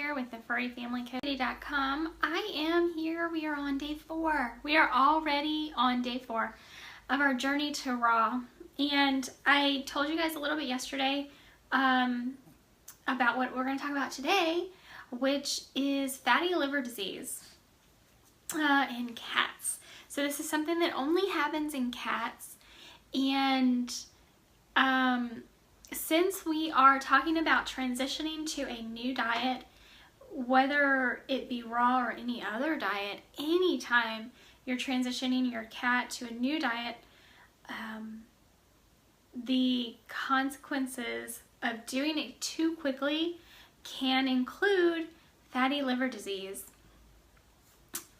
here with the furryfamilycoach.com. I am here. We are on day 4. We are already on day 4 of our journey to raw. And I told you guys a little bit yesterday about what we're going to talk about today, which is fatty liver disease in cats. So this is something that only happens in cats, and since we are talking about transitioning to a new diet, whether it be raw or any other diet, anytime you're transitioning your cat to a new diet, the consequences of doing it too quickly can include fatty liver disease.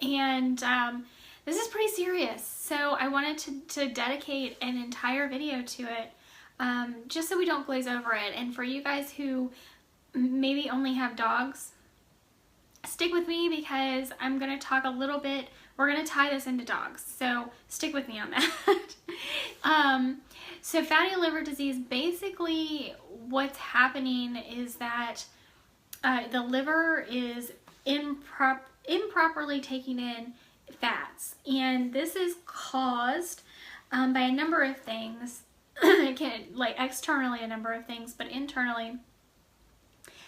And this is pretty serious, so I wanted to dedicate an entire video to it, just so we don't glaze over it. And for you guys who maybe only have dogs, stick with me because I'm going to talk a little bit, we're going to tie this into dogs, so stick with me on that. So fatty liver disease, basically what's happening is that the liver is improperly taking in fats, and this is caused by a number of things. Like externally a number of things, but internally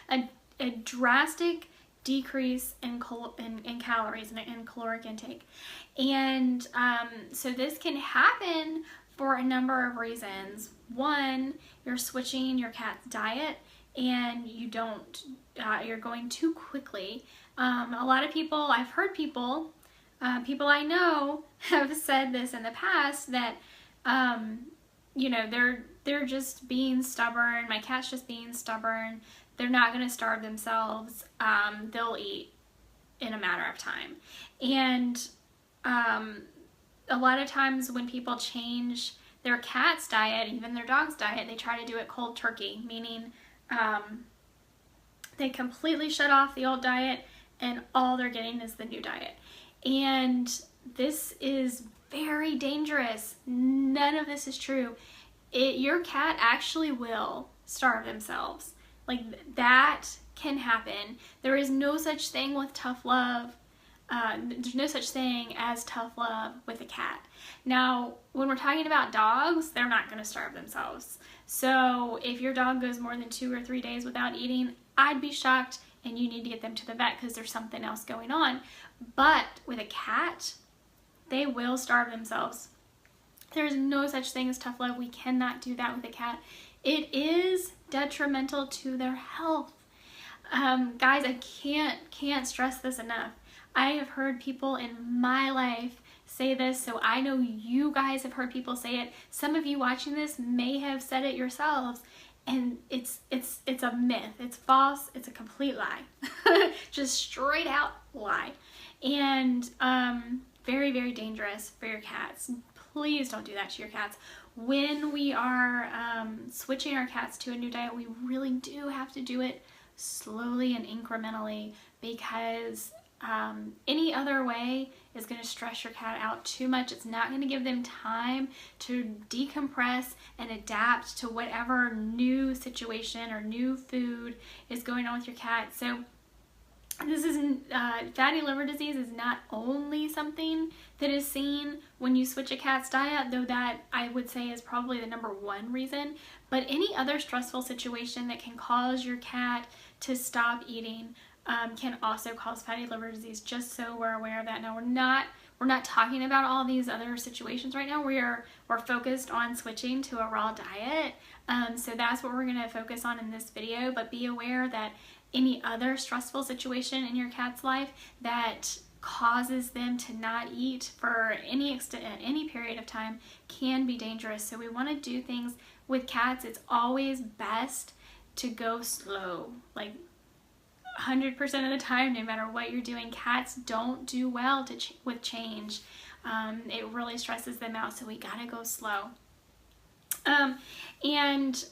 a drastic decrease in calories and caloric intake. And so this can happen for a number of reasons. One, you're switching your cat's diet and you're going too quickly. A lot of people, I've heard people I know have said this in the past, that you know, they're just being stubborn. My cat's just being stubborn. They're not going to starve themselves. They'll eat in a matter of time. And a lot of times when people change their cat's diet, even their dog's diet, they try to do it cold turkey, meaning they completely shut off the old diet and all they're getting is the new diet. And this is very dangerous. None of this is true. Your cat actually will starve themselves. Like, that can happen. There is no such thing with tough love. There's no such thing as tough love with a cat. Now, when we're talking about dogs, they're not going to starve themselves. So if your dog goes more than 2 or 3 days without eating, I'd be shocked, and you need to get them to the vet because there's something else going on. But with a cat, they will starve themselves. There's no such thing as tough love. We cannot do that with a cat. It is detrimental to their health. Guys, I can't stress this enough. I have heard people in my life say this, so I know you guys have heard people say it. Some of you watching this may have said it yourselves, and it's a myth. It's false. It's a complete lie. Just straight out lie. And very, very dangerous for your cats. Please don't do that to your cats. When we are switching our cats to a new diet, we really do have to do it slowly and incrementally, because any other way is going to stress your cat out too much. It's not going to give them time to decompress and adapt to whatever new situation or new food is going on with your cat. So this is fatty liver disease is not only something that is seen when you switch a cat's diet, though that I would say is probably the #1 reason, but any other stressful situation that can cause your cat to stop eating can also cause fatty liver disease, just so we're aware of that. Now, we're not talking about all these other situations right now. We're focused on switching to a raw diet, so that's what we're going to focus on in this video. But be aware that any other stressful situation in your cat's life that causes them to not eat for any extent, any period of time, can be dangerous. So we want to do things with cats. It's always best to go slow, like 100% of the time, no matter what you're doing. Cats don't do well with change. It really stresses them out, so we gotta go slow. And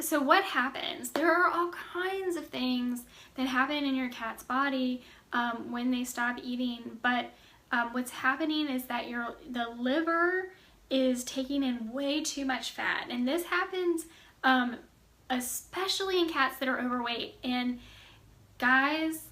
so what happens? There are all kinds of things that happen in your cat's body when they stop eating, but what's happening is that the liver is taking in way too much fat, and this happens especially in cats that are overweight. And guys,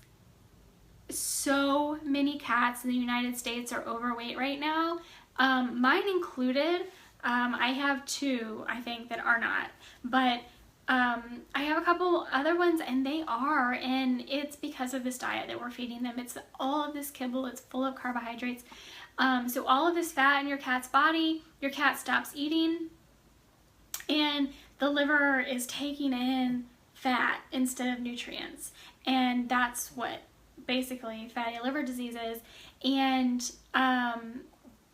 so many cats in the United States are overweight right now, mine included. I have 2, I think, that are not, but I have a couple other ones, and they are, and it's because of this diet that we're feeding them. It's all of this kibble, it's full of carbohydrates. So all of this fat in your cat's body, your cat stops eating, and the liver is taking in fat instead of nutrients, and that's what basically fatty liver disease is. And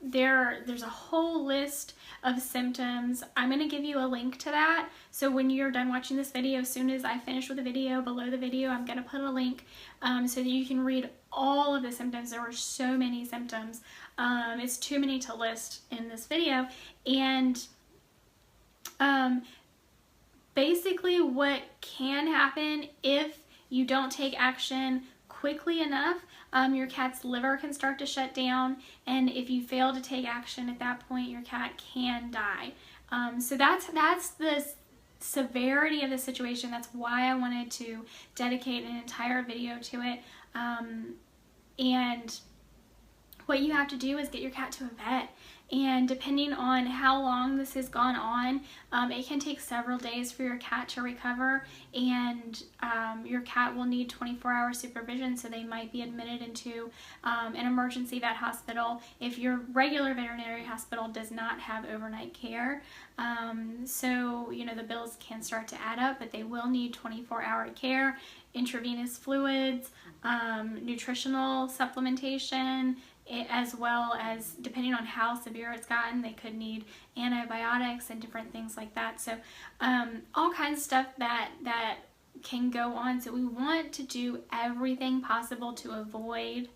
there's a whole list of symptoms. I'm going to give you a link to that, so when you're done watching this video, as soon as I finish with the video, below the video I'm going to put a link so that you can read all of the symptoms. There were so many symptoms. It's too many to list in this video. And basically what can happen if you don't take action quickly enough, your cat's liver can start to shut down, and if you fail to take action at that point, your cat can die. So that's the severity of the situation. That's why I wanted to dedicate an entire video to it. And what you have to do is get your cat to a vet. And depending on how long this has gone on, it can take several days for your cat to recover, and your cat will need 24-hour supervision, so they might be admitted into an emergency vet hospital if your regular veterinary hospital does not have overnight care. So, you know, the bills can start to add up, but they will need 24-hour care, intravenous fluids, nutritional supplementation, as well as, depending on how severe it's gotten, they could need antibiotics and different things like that. So all kinds of stuff that can go on. So we want to do everything possible to avoid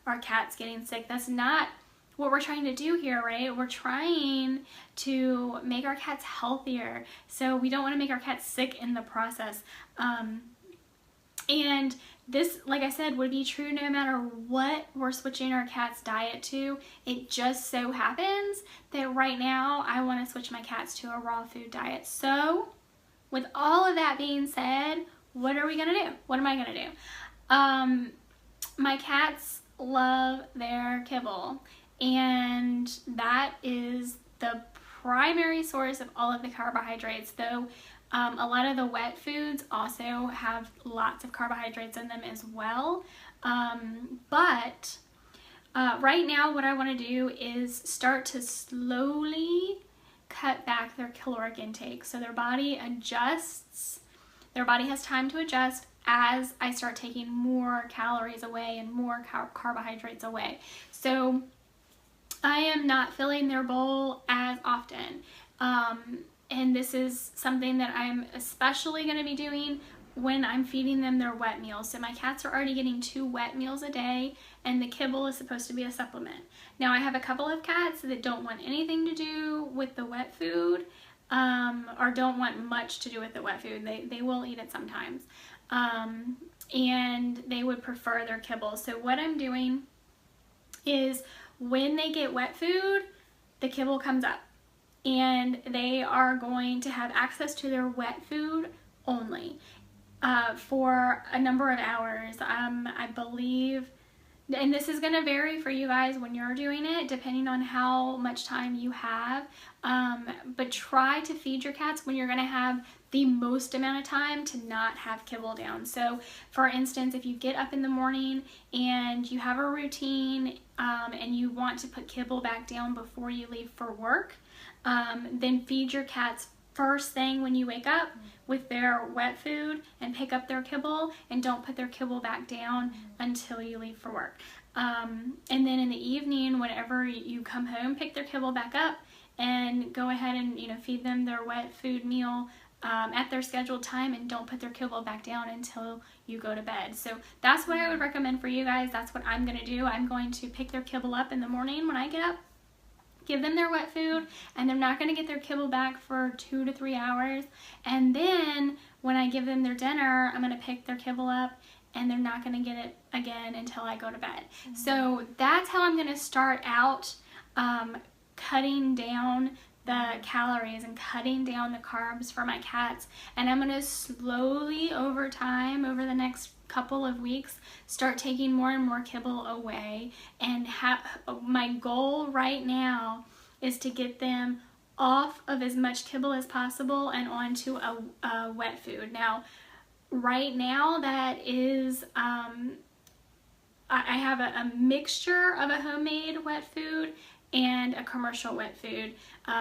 our cats getting sick. That's not what we're trying to do here, right? We're trying to make our cats healthier, so we don't want to make our cats sick in the process. And this, like I said, would be true no matter what we're switching our cat's diet to. It just so happens that right now I want to switch my cats to a raw food diet. So with all of that being said, what are we going to do? What am I going to do? My cats love their kibble, and that is the primary source of all of the carbohydrates, though a lot of the wet foods also have lots of carbohydrates in them as well. But right now what I want to do is start to slowly cut back their caloric intake, so their body adjusts. Their body has time to adjust as I start taking more calories away and more carbohydrates away. So I am not filling their bowl as often. And this is something that I'm especially going to be doing when I'm feeding them their wet meals. So my cats are already getting 2 wet meals a day, and the kibble is supposed to be a supplement. Now I have a couple of cats that don't want anything to do with the wet food, or don't want much to do with the wet food. They will eat it sometimes. And they would prefer their kibble. So what I'm doing is, when they get wet food, the kibble comes up, and they are going to have access to their wet food only for a number of hours. I believe, and this is going to vary for you guys when you're doing it, depending on how much time you have, but try to feed your cats when you're going to have the most amount of time to not have kibble down. So for instance, if you get up in the morning and you have a routine and you want to put kibble back down before you leave for work, then feed your cats first thing when you wake up with their wet food and pick up their kibble, and don't put their kibble back down until you leave for work. And then in the evening, whenever you come home, pick their kibble back up and go ahead and, you know, feed them their wet food meal at their scheduled time, and don't put their kibble back down until you go to bed. So that's what I would recommend for you guys. That's what I'm going to do. I'm going to pick their kibble up in the morning when I get up, give them their wet food, and they're not going to get their kibble back for 2 to 3 hours. And then when I give them their dinner, I'm going to pick their kibble up, and they're not going to get it again until I go to bed. So that's how I'm going to start out cutting down the calories and cutting down the carbs for my cats. And I'm going to slowly, over time, over the next couple of weeks start taking more and more kibble away, and my goal right now is to get them off of as much kibble as possible and onto a wet food. Now, right now that is, I have a mixture of a homemade wet food and a commercial wet food.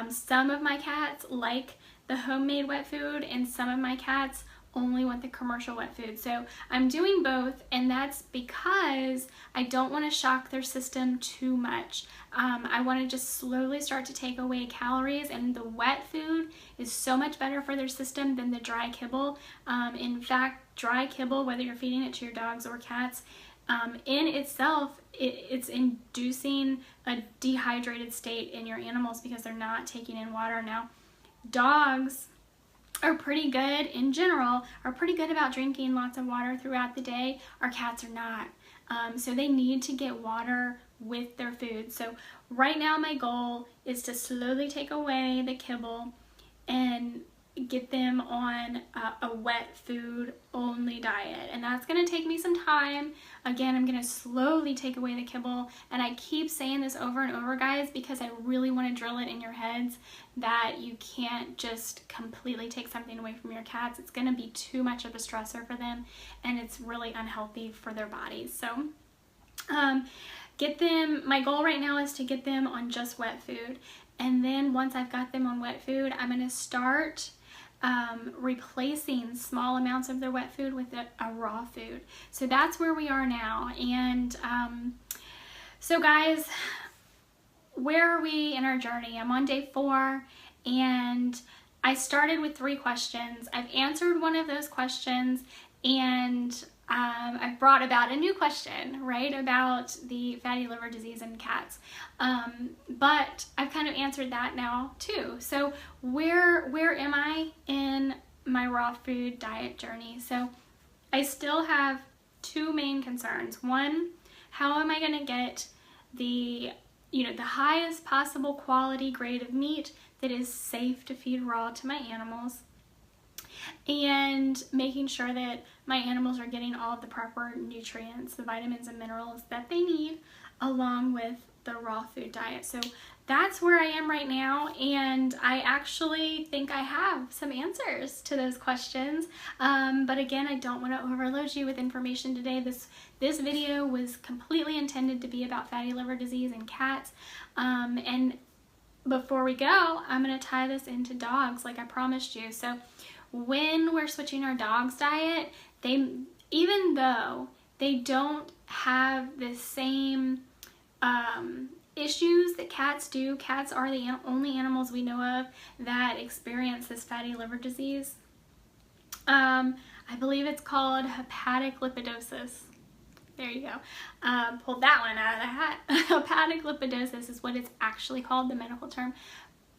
Some of my cats like the homemade wet food, and some of my cats only want the commercial wet food. So I'm doing both, and that's because I don't want to shock their system too much. I want to just slowly start to take away calories, and the wet food is so much better for their system than the dry kibble. In fact, dry kibble, whether you're feeding it to your dogs or cats, in itself, it's inducing a dehydrated state in your animals because they're not taking in water. Now, dogs are pretty good in general, are pretty good about drinking lots of water throughout the day. Our cats are not. So they need to get water with their food. So right now my goal is to slowly take away the kibble and get them on a wet food only diet, and that's going to take me some time. Again, I'm going to slowly take away the kibble, and I keep saying this over and over, guys, because I really want to drill it in your heads that you can't just completely take something away from your cats. It's going to be too much of a stressor for them, and it's really unhealthy for their bodies. So get them, my goal right now is to get them on just wet food, and then once I've got them on wet food, I'm going to start replacing small amounts of their wet food with a raw food. So that's where we are now. And so guys, where are we in our journey? I'm on day 4, and I started with 3 questions. I've answered one of those questions, and I've brought about a new question, right, about the fatty liver disease in cats. But I've kind of answered that now too. So where am I in my raw food diet journey? So I still have 2 main concerns. One, how am I going to get the highest possible quality grade of meat that is safe to feed raw to my animals, and making sure that my animals are getting all of the proper nutrients, the vitamins and minerals that they need, along with the raw food diet. So that's where I am right now, and I actually think I have some answers to those questions. But again, I don't want to overload you with information today. This video was completely intended to be about fatty liver disease in cats. And before we go, I'm going to tie this into dogs like I promised you. So when we're switching our dog's diet, even though they don't have the same issues that cats do, cats are the only animals we know of that experience this fatty liver disease. I believe it's called hepatic lipidosis. There you go. Pulled that one out of the hat. Hepatic lipidosis is what it's actually called, the medical term.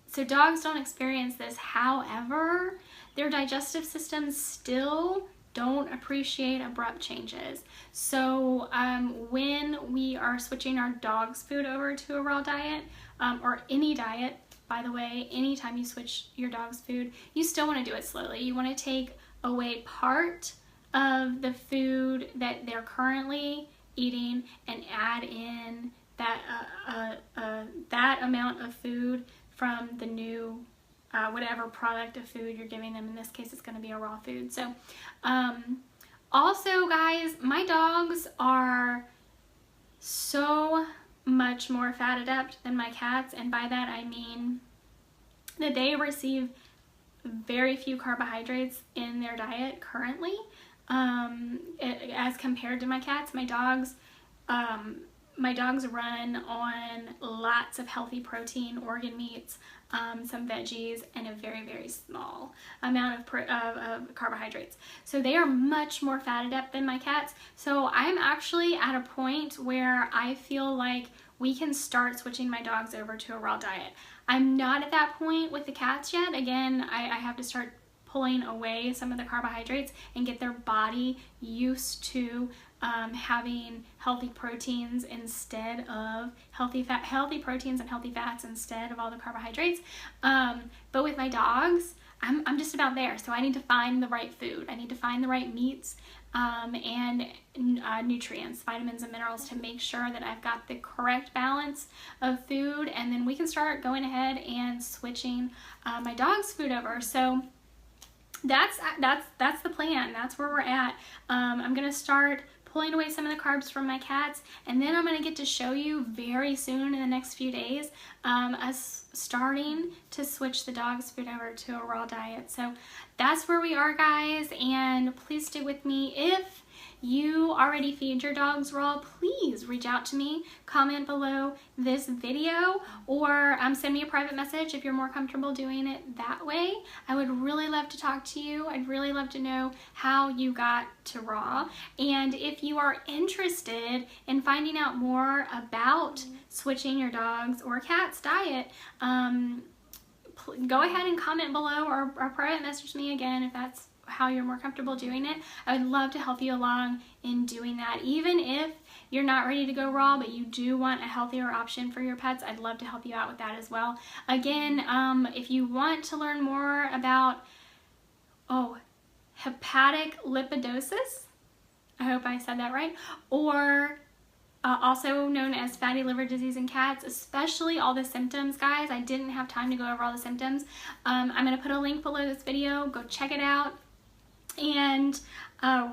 So dogs don't experience this. However, their digestive systems still don't appreciate abrupt changes. So when we are switching our dog's food over to a raw diet, or any diet, by the way, anytime you switch your dog's food, you still want to do it slowly. You want to take away part of the food that they're currently eating and add in that amount of food from the new whatever product of food you're giving them. In this case, it's going to be a raw food. So also, guys, my dogs are so much more fat adept than my cats, and by that I mean that they receive very few carbohydrates in their diet currently, as compared to my cats. My dogs run on lots of healthy protein, organ meats, some veggies, and a very, very small amount of carbohydrates. So they are much more fat adept than my cats. So I'm actually at a point where I feel like we can start switching my dogs over to a raw diet. I'm not at that point with the cats yet. Again, I have to start pulling away some of the carbohydrates and get their body used to having healthy proteins instead of healthy proteins and healthy fats instead of all the carbohydrates. But with my dogs, I'm just about there. So I need to find the right food. I need to find the right meats and nutrients, vitamins and minerals, to make sure that I've got the correct balance of food, and then we can start going ahead and switching my dog's food over. So that's the plan. That's where we're at. I'm gonna start pulling away some of the carbs from my cats, and then I'm gonna get to show you very soon in the next few days us starting to switch the dog's food over to a raw diet. So that's where we are, guys, and please stay with me. If you already feed your dogs raw, please reach out to me, comment below this video, or send me a private message if you're more comfortable doing it that way. I would really love to talk to you. I'd really love to know how you got to raw. And if you are interested in finding out more about switching your dog's or cat's diet, go ahead and comment below, or private message me again if that's how you're more comfortable doing it. I would love to help you along in doing that. Even if you're not ready to go raw, but you do want a healthier option for your pets, I'd love to help you out with that as well. Again, if you want to learn more about hepatic lipidosis, I hope I said that right, or also known as fatty liver disease in cats, especially all the symptoms, guys. I didn't have time to go over all the symptoms. I'm going to put a link below this video. Go check it out and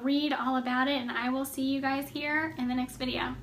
read all about it, and I will see you guys here in the next video.